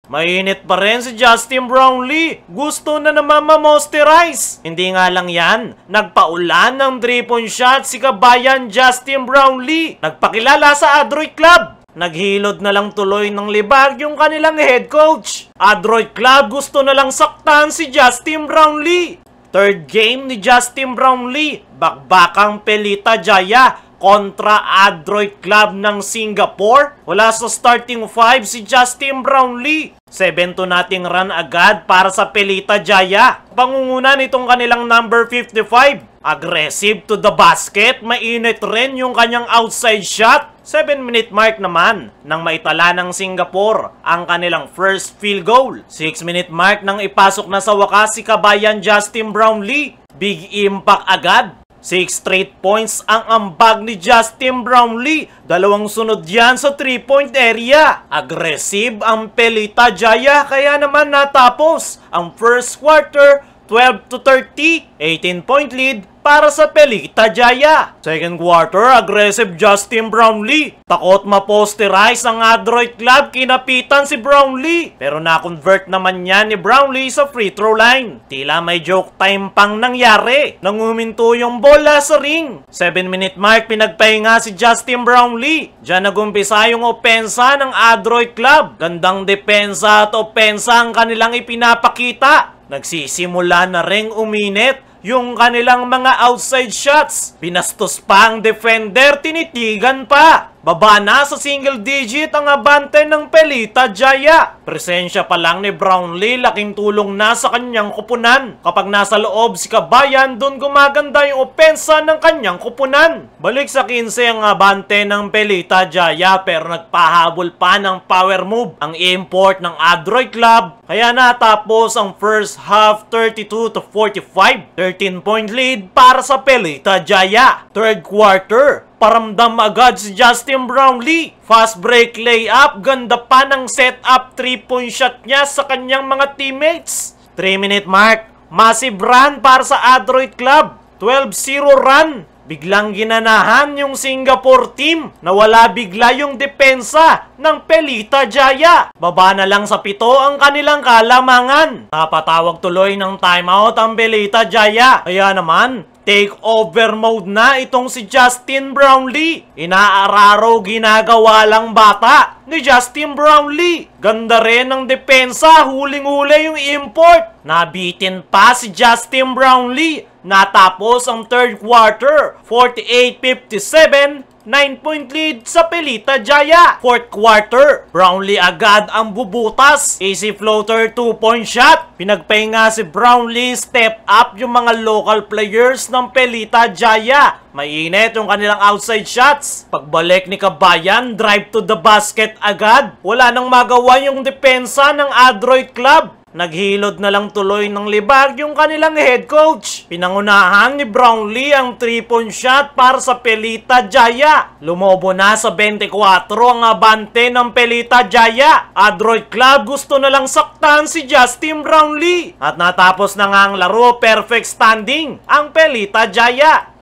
Mainit pa rin si Justin Brownlee. Gusto na naman ma-moisturize. Hindi nga lang yan, nagpaulan ng 3-point shot si kabayan Justin Brownlee. Nagpakilala sa Adroit Club. Naghilod na lang tuloy ng libag yung kanilang head coach. Adroit Club gusto na lang saktan si Justin Brownlee. Third game ni Justin Brownlee, bakbakang Pelita Jaya kontra Adroit Club ng Singapore. Wala sa starting 5 si Justin Brownlee. 7-2 nating run agad para sa Pelita Jaya. Pangunguna nitong kanilang number 55. Aggressive to the basket. Mainit rin yung kanyang outside shot. 7-minute mark naman nang maitala ng Singapore ang kanilang first field goal. 6-minute mark nang ipasok na sa wakas si kabayan Justin Brownlee. Big impact agad. 6 straight points ang ambag ni Justin Brownlee. Dalawang sunod yan sa 3-point area. Aggressive ang Pelita Jaya kaya naman natapos ang first quarter 12-30. 18-point lead para sa Pelita Jaya. Second quarter, aggressive Justin Brownlee. Takot ma-posterize ang Adroit Club, kinapitan si Brownlee. Pero na-convert naman yan ni Brownlee sa free throw line. Tila may joke time pang nangyari nang huminto yung bola sa ring. 7-minute mark, pinagpahinga si Justin Brownlee. Diyan nagumpisa yung opensa ng Adroit Club. Gandang depensa at opensa ang kanilang ipinapakita. Nagsisimula na ring uminit yung kanilang mga outside shots. Pinastos pa ang defender, tinitigan pa. Baba na sa single digit ang abante ng Pelita Jaya. Presensya pa lang ni Brownlee, laking tulong na sa kanyang kupunan. Kapag nasa loob si kabayan, doon gumaganda yung opensa ng kanyang kupunan. Balik sa 15 ang abante ng Pelita Jaya pero nagpahabol pa ng power move ang import ng Adroit Club. Kaya natapos ang first half 32-45. 13-point lead para sa Pelita Jaya. Third quarter, paramdam agad si Justin Brownlee. Fast break layup, ganda pa ng setup 3-point shot niya sa kanyang mga teammates. 3-minute mark, massive run para sa Adroit Club. 12-0 run. Biglang ginanahan yung Singapore team. Nawala bigla yung depensa ng Pelita Jaya. Baba na lang sa 7 ang kanilang kalamangan. Napatawag tuloy ng timeout ang Pelita Jaya. Kaya naman, take-over mode na itong si Justin Brownlee. Inaararo ginagawa lang bata ni Justin Brownlee. Ganda rin ng depensa, huling-huli yung import. Nabitin pa si Justin Brownlee. Natapos ang third quarter, 48-57. 9-point lead sa Pelita Jaya. Fourth quarter, Brownlee agad ang bubutas. Easy floater 2-point shot. Pinagpahinga si Brownlee, step up yung mga local players ng Pelita Jaya. Mainit yung kanilang outside shots. Pagbalik ni kabayan, drive to the basket agad. Wala nang magawa yung depensa ng Adroit Club. Naghilod na lang tuloy ng libag yung kanilang head coach. Pinangunahan ni Brownlee ang 3-point shot para sa Pelita Jaya. Lumobo na sa 24 ang abante ng Pelita Jaya. Adroit Club gusto na lang saktan si Justin Brownlee. At natapos na nga ang laro, perfect standing ang Pelita Jaya.